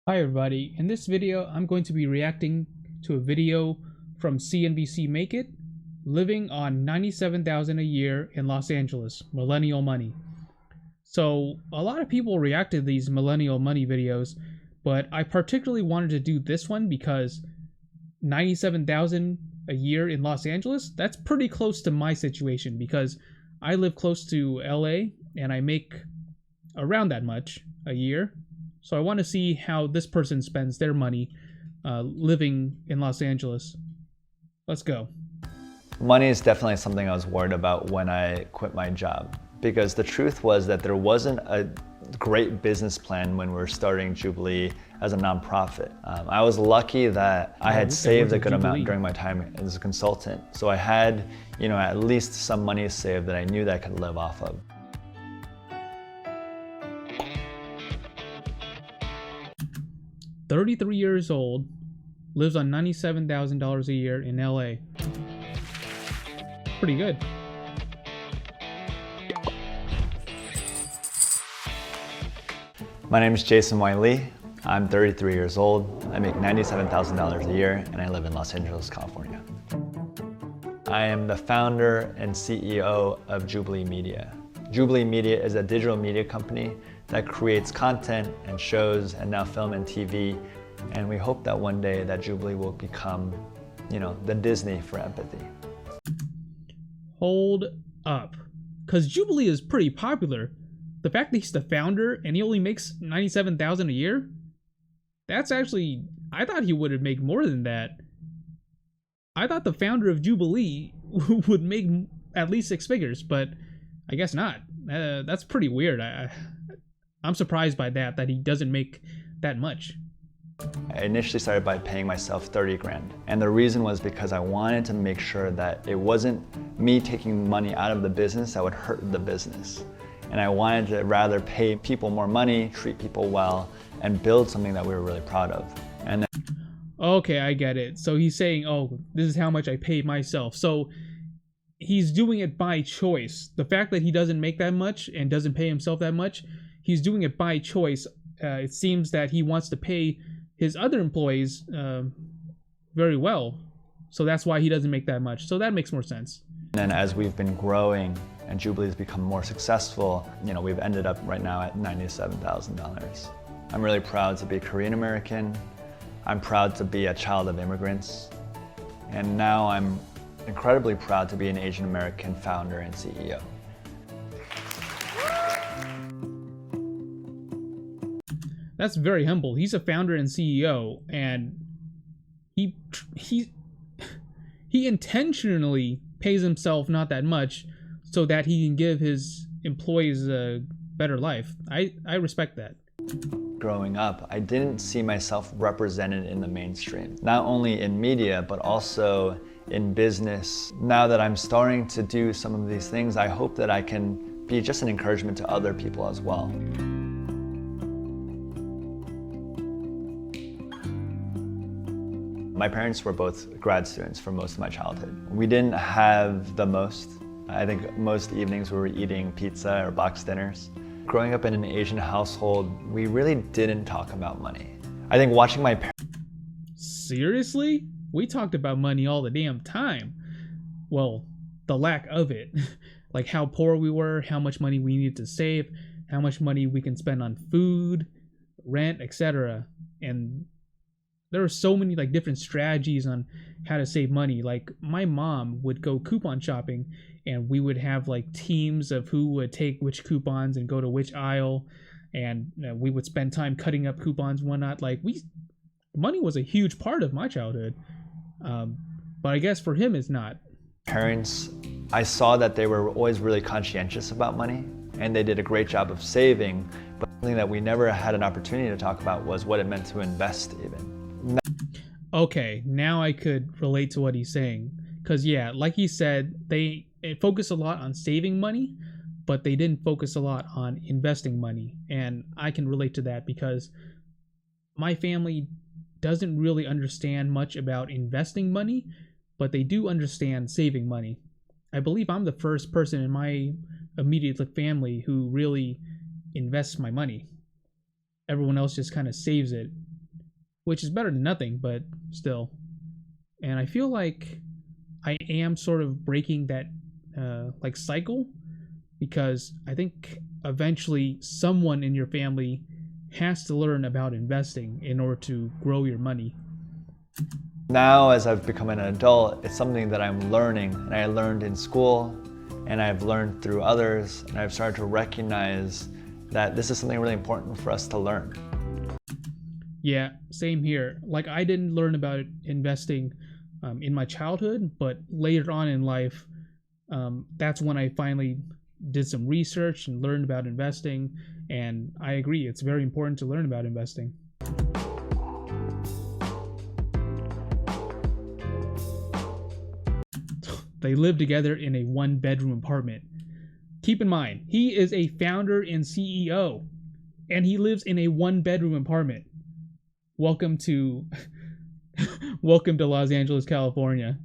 Hi everybody, in this video I'm going to be reacting to a video from CNBC Make It, living on $97,000 a year in Los Angeles, millennial money. So a lot of people react to these millennial money videos, but I particularly wanted to do this one because 97,000 a year in Los Angeles, that's pretty close to my situation because I live close to LA and I make around that much a year. So I want to see how this person spends their money living in Los Angeles. Let's go. Money is definitely something I was worried about when I quit my job, because the truth was that there wasn't a great business plan when we were starting Jubilee as a nonprofit. I was lucky that I had saved a good amount during my time as a consultant. So I had, at least some money saved that I knew that I could live off of. "33 years old, lives on $97,000 a year in LA. Pretty good. My name is Jason Wiley. I'm 33 years old. I make $97,000 a year and I live in Los Angeles, California. I am the founder and CEO of Jubilee Media. Jubilee Media is a digital media company that creates content and shows and now film and TV. And we hope that one day that Jubilee will become, the Disney for empathy. Hold up. Because Jubilee is pretty popular. The fact that he's the founder and he only makes $97,000 a year? That's actually, I thought he would make more than that. I thought the founder of Jubilee would make at least six figures, but I guess not. That's pretty weird. I'm surprised by that he doesn't make that much. I initially started by paying myself 30 grand. And the reason was because I wanted to make sure that it wasn't me taking money out of the business that would hurt the business. And I wanted to rather pay people more money, treat people well, and build something that we were really proud of. And then okay, I get it. So he's saying, oh, this is how much I pay myself. So he's doing it by choice. The fact that he doesn't make that much and doesn't pay himself that much, he's doing it by choice. It seems that he wants to pay his other employees very well. So that's why he doesn't make that much. So that makes more sense. And then as we've been growing and Jubilee has become more successful, we've ended up right now at $97,000. I'm really proud to be Korean American. I'm proud to be a child of immigrants. And now I'm incredibly proud to be an Asian American founder and CEO. That's very humble. He's a founder and CEO, and he intentionally pays himself not that much so that he can give his employees a better life. I respect that. Growing up, I didn't see myself represented in the mainstream, not only in media, but also in business. Now that I'm starting to do some of these things, I hope that I can be just an encouragement to other people as well. My parents were both grad students for most of my childhood. We didn't have the most. I think most evenings we were eating pizza or box dinners. Growing up in an Asian household, we really didn't talk about money. I think watching my parents... Seriously? We talked about money all the damn time. Well, the lack of it. Like how poor we were, how much money we needed to save, how much money we can spend on food, rent, etc. And there are so many different strategies on how to save money. Like my mom would go coupon shopping and we would have teams of who would take which coupons and go to which aisle, and we would spend time cutting up coupons and whatnot. Money was a huge part of my childhood, but I guess for him it's not. Parents, I saw that they were always really conscientious about money and they did a great job of saving, but something that we never had an opportunity to talk about was what it meant to invest even. Okay, now I could relate to what he's saying. Because yeah, like he said, they focus a lot on saving money, but they didn't focus a lot on investing money. And I can relate to that because my family doesn't really understand much about investing money, but they do understand saving money. I believe I'm the first person in my immediate family who really invests my money. Everyone else just kind of saves it which is better than nothing, but still. And I feel like I am sort of breaking that like cycle, because I think eventually someone in your family has to learn about investing in order to grow your money. Now, as I've become an adult, it's something that I'm learning, and I learned in school, and I've learned through others, and I've started to recognize that this is something really important for us to learn. Yeah, same here. Like, I didn't learn about investing in my childhood, but later on in life, that's when I finally did some research and learned about investing. And I agree, it's very important to learn about investing. They live together in a one-bedroom apartment. Keep in mind, he is a founder and CEO, and he lives in a one-bedroom apartment. Welcome to Los Angeles, California,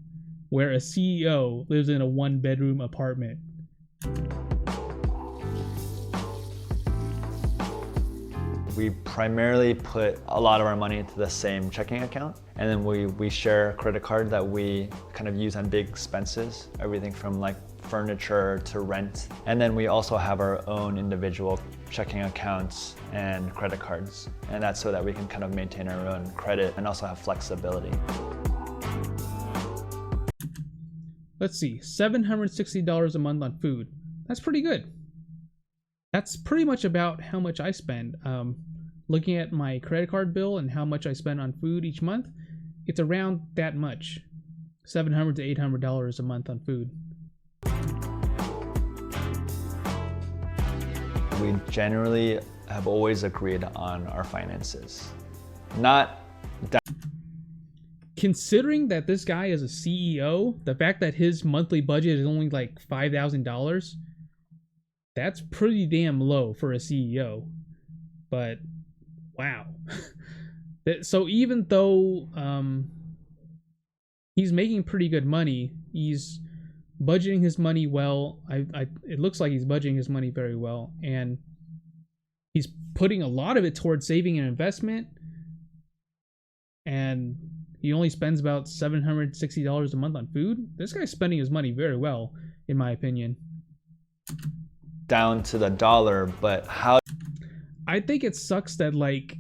where a CEO lives in a one-bedroom apartment. We primarily put a lot of our money into the same checking account, and then we share a credit card that we kind of use on big expenses, everything from like furniture to rent. And then we also have our own individual checking accounts and credit cards, and that's so that we can kind of maintain our own credit and also have flexibility. Let's see, $760 a month on food. That's pretty good. That's pretty much about how much I spend. Looking at my credit card bill and how much I spend on food each month, it's around that much. $700 to $800 a month on food. We generally have always agreed on our finances. Not that. Considering that this guy is a CEO, the fact that his monthly budget is only like $5,000, that's pretty damn low for a CEO. But wow. So even though he's making pretty good money, he's budgeting his money well. It looks like he's budgeting his money very well, and he's putting a lot of it towards saving and investment, and he only spends about $760 a month on food. This guy's spending his money very well, in my opinion. Down to the dollar, but how? I think it sucks that, like,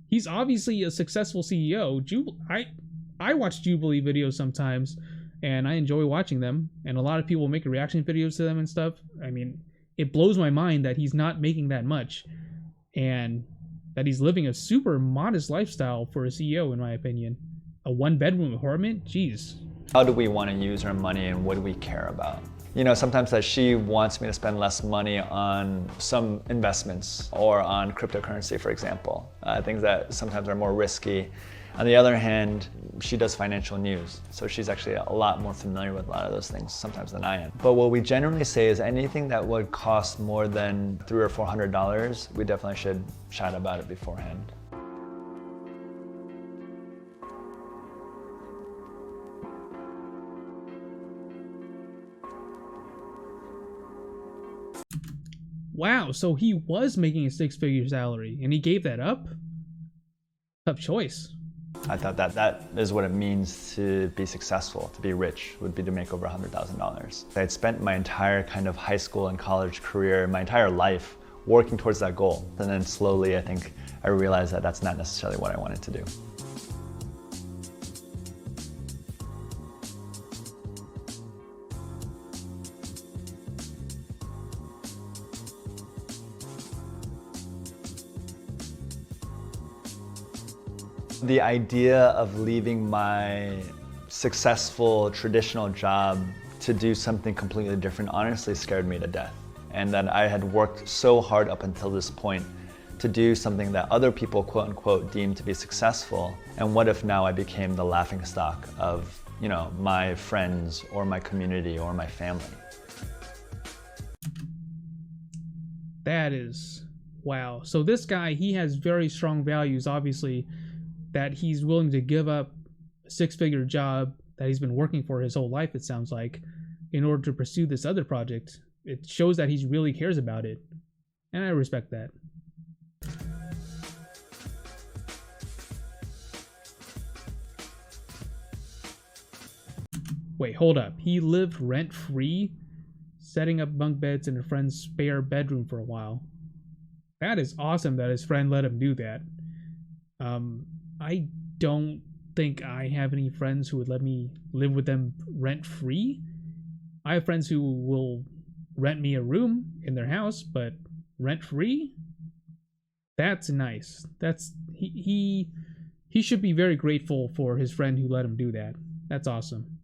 he's obviously a successful CEO. I watch Jubilee videos sometimes, and I enjoy watching them, and a lot of people make reaction videos to them and stuff. I mean, it blows my mind that he's not making that much, and that he's living a super modest lifestyle for a CEO, in my opinion. A one-bedroom apartment? Jeez. How do we want to use our money, and what do we care about? You know, sometimes that she wants me to spend less money on some investments or on cryptocurrency, for example, things that sometimes are more risky. On the other hand, she does financial news, so she's actually a lot more familiar with a lot of those things sometimes than I am. But what we generally say is anything that would cost more than $300 or $400, we definitely should chat about it beforehand. Wow, so he was making a six-figure salary, and he gave that up? Tough choice. I thought that is what it means to be successful, to be rich, would be to make over $100,000. I had spent my entire kind of high school and college career, my entire life, working towards that goal. And then slowly, I think, I realized that that's not necessarily what I wanted to do. The idea of leaving my successful traditional job to do something completely different honestly scared me to death. And that I had worked so hard up until this point to do something that other people, quote unquote, deemed to be successful. And what if now I became the laughingstock of, you know, my friends or my community or my family? That is, wow. So this guy, he has very strong values, obviously, that he's willing to give up a six-figure job that he's been working for his whole life, it sounds like, in order to pursue this other project. It shows that he really cares about it, and I respect that. Wait, hold up. He lived rent-free, setting up bunk beds in a friend's spare bedroom for a while. That is awesome that his friend let him do that. I don't think I have any friends who would let me live with them rent-free. I have friends who will rent me a room in their house, but rent-free? That's nice. He should be very grateful for his friend who let him do that. That's awesome.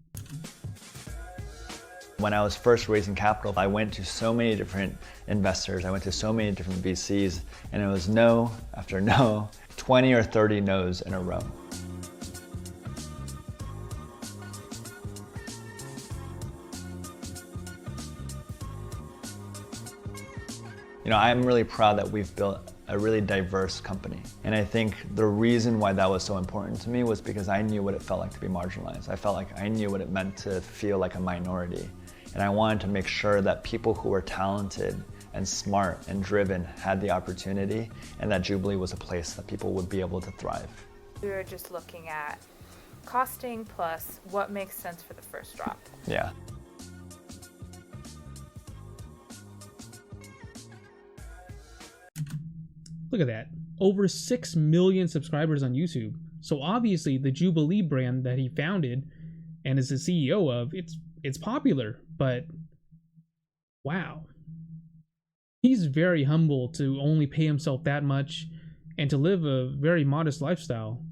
When I was first raising capital, I went to so many different investors. I went to so many different VCs, and it was no after no, 20 or 30 no's in a row. You know, I'm really proud that we've built a really diverse company. And I think the reason why that was so important to me was because I knew what it felt like to be marginalized. I felt like I knew what it meant to feel like a minority. And I wanted to make sure that people who were talented and smart and driven had the opportunity, and that Jubilee was a place that people would be able to thrive. We were just looking at costing plus what makes sense for the first drop. Yeah. Look at that. Over 6 million subscribers on YouTube. So obviously the Jubilee brand that he founded and is the CEO of, it's popular, but wow. He's very humble to only pay himself that much and to live a very modest lifestyle,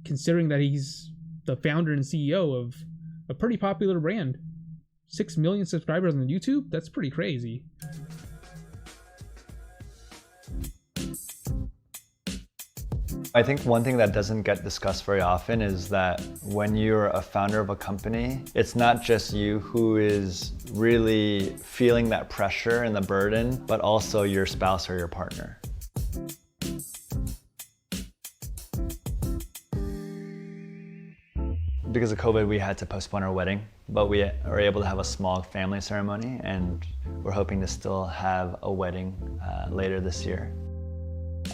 considering that he's the founder and CEO of a pretty popular brand. 6 million subscribers on YouTube? That's pretty crazy. I think one thing that doesn't get discussed very often is that when you're a founder of a company, it's not just you who is really feeling that pressure and the burden, but also your spouse or your partner. Because of COVID, we had to postpone our wedding, but we were able to have a small family ceremony, and we're hoping to still have a wedding later this year.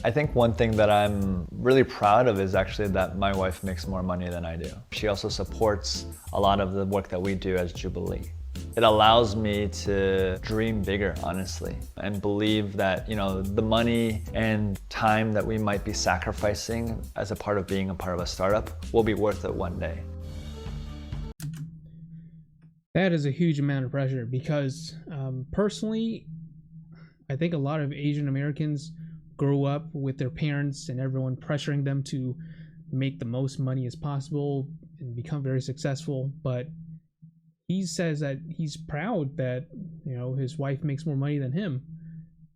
I think one thing that I'm really proud of is actually that my wife makes more money than I do. She also supports a lot of the work that we do as Jubilee. It allows me to dream bigger, honestly, and believe that, you know, the money and time that we might be sacrificing as a part of being a part of a startup will be worth it one day. That is a huge amount of pressure because personally, I think a lot of Asian Americans grow up with their parents and everyone pressuring them to make the most money as possible and become very successful. But he says that he's proud that, you know, his wife makes more money than him,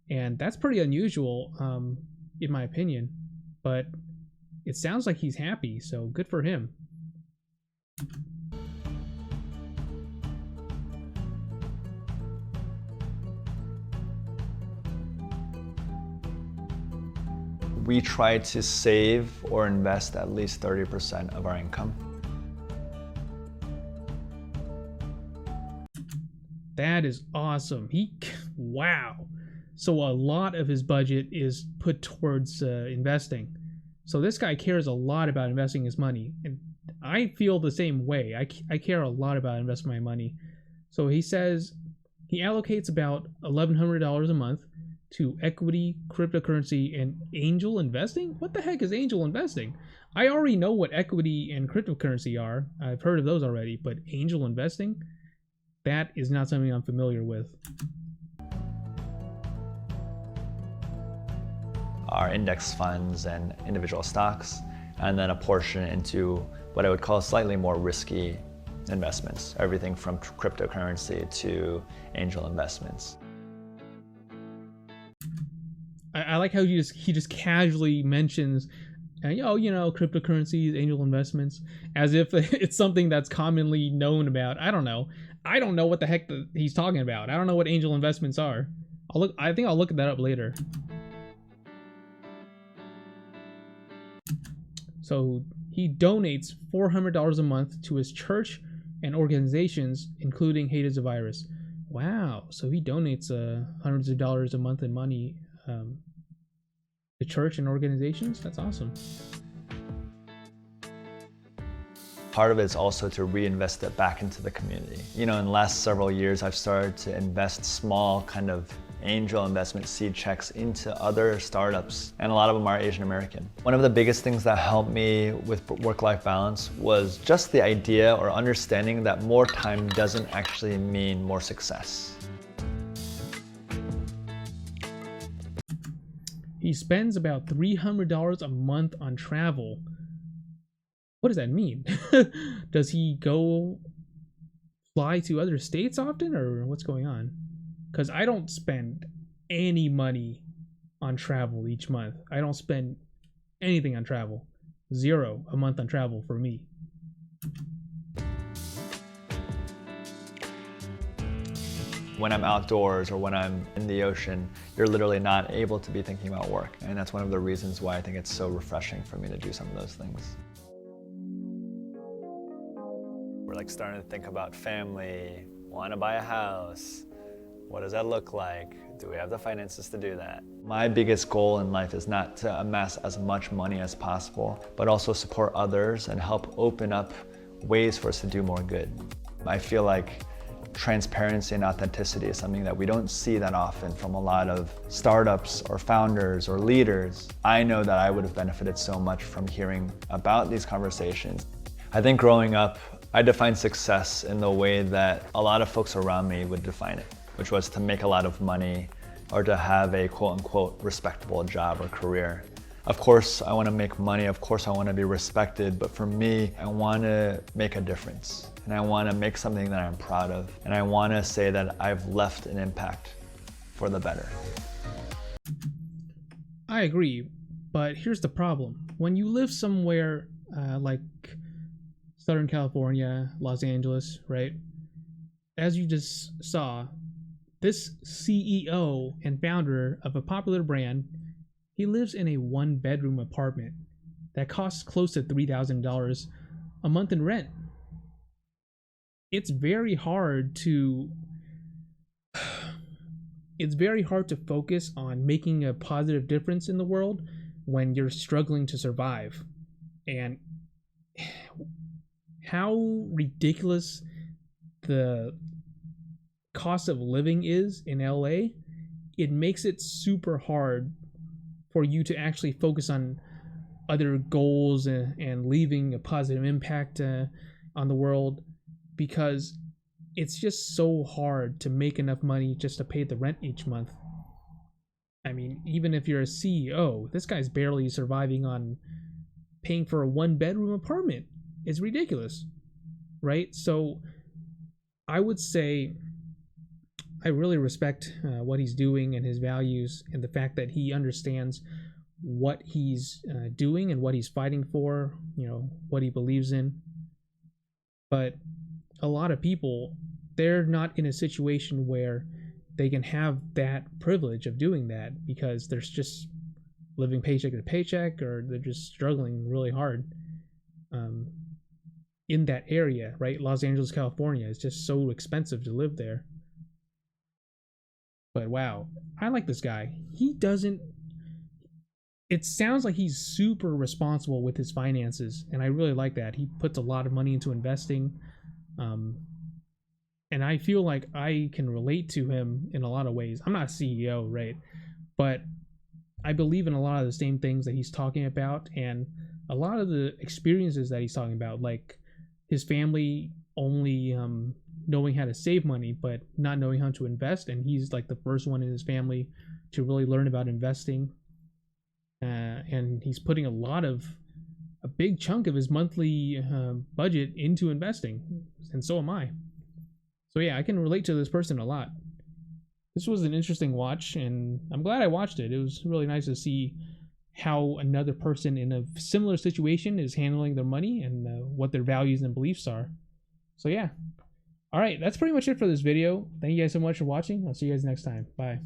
and that's pretty unusual in my opinion, but it sounds like he's happy, so good for him. We try to save or invest at least 30% of our income. That is awesome. Wow. So a lot of his budget is put towards investing. So this guy cares a lot about investing his money. And I feel the same way. I care a lot about investing my money. So he says he allocates about $1,100 a month to equity, cryptocurrency, and angel investing? What the heck is angel investing? I already know what equity and cryptocurrency are. I've heard of those already, but angel investing? That is not something I'm familiar with. Our index funds and individual stocks, and then a portion into what I would call slightly more risky investments, everything from cryptocurrency to angel investments. I like how he just casually mentions, oh, you know, cryptocurrencies, angel investments, as if it's something that's commonly known about. I don't know. I don't know what the heck he's talking about. I don't know what angel investments are. I think I'll look that up later. So he donates $400 a month to his church and organizations, including Hate Is a Virus. Wow. So he donates hundreds of dollars a month in money to church and organizations. That's awesome. part of it is also to reinvest it back into the community. You know, in the last several years, I've started to invest small kind of angel investment seed checks into other startups, and a lot of them are Asian American. One of the biggest things that helped me with work-life balance was just the idea or understanding that more time doesn't actually mean more success. He spends about $300 a month on travel. What does that mean? Does he go fly to other states often, or what's going on? Because I don't spend any money on travel each month. I don't spend anything on travel. $0 a month on travel for me. When I'm outdoors or when I'm in the ocean, you're literally not able to be thinking about work. And that's one of the reasons why I think it's so refreshing for me to do some of those things. We're like starting to think about family, want to buy a house. What does that look like? Do we have the finances to do that? My biggest goal in life is not to amass as much money as possible, but also support others and help open up ways for us to do more good. I feel like transparency and authenticity is something that we don't see that often from a lot of startups or founders or leaders. I know that I would have benefited so much from hearing about these conversations. I think growing up, I defined success in the way that a lot of folks around me would define it, which was to make a lot of money or to have a quote-unquote respectable job or career. Of course, I want to make money. Of course, I want to be respected. But for me, I want to make a difference. And I want to make something that I'm proud of. And I want to say that I've left an impact for the better. I agree, but here's the problem. When you live somewhere like Southern California, Los Angeles, right? As you just saw, this CEO and founder of a popular brand, he lives in a one-bedroom apartment that costs close to $3,000 a month in rent. It's very hard to focus on making a positive difference in the world when you're struggling to survive. And how ridiculous the cost of living is in LA, it makes it super hard for you to actually focus on other goals and leaving a positive impact on the world, because it's just so hard to make enough money just to pay the rent each month. I mean, even if you're a CEO, this guy's barely surviving on paying for a one-bedroom apartment. It's ridiculous, right? So I would say I really respect what he's doing and his values, and the fact that he understands what he's doing and what he's fighting for, you know, what he believes in. But a lot of people, they're not in a situation where they can have that privilege of doing that, because they're just living paycheck to paycheck, or they're just struggling really hard in that area, right? Los Angeles, California is just so expensive to live there. But wow, I like this guy. It sounds like he's super responsible with his finances, and I really like that. He puts a lot of money into investing, and I feel like I can relate to him in a lot of ways. I'm not a CEO, right? But I believe in a lot of the same things that he's talking about, and a lot of the experiences that he's talking about, like his family only knowing how to save money but not knowing how to invest, and he's like the first one in his family to really learn about investing, and he's putting a big chunk of his monthly budget into investing, and so am I. So yeah, I can relate to this person a lot. This was an interesting watch, and I'm glad I watched it. It was really nice to see how another person in a similar situation is handling their money, and what their values and beliefs are. So yeah. All right, that's pretty much it for this video. Thank you guys so much for watching. I'll see you guys next time. Bye.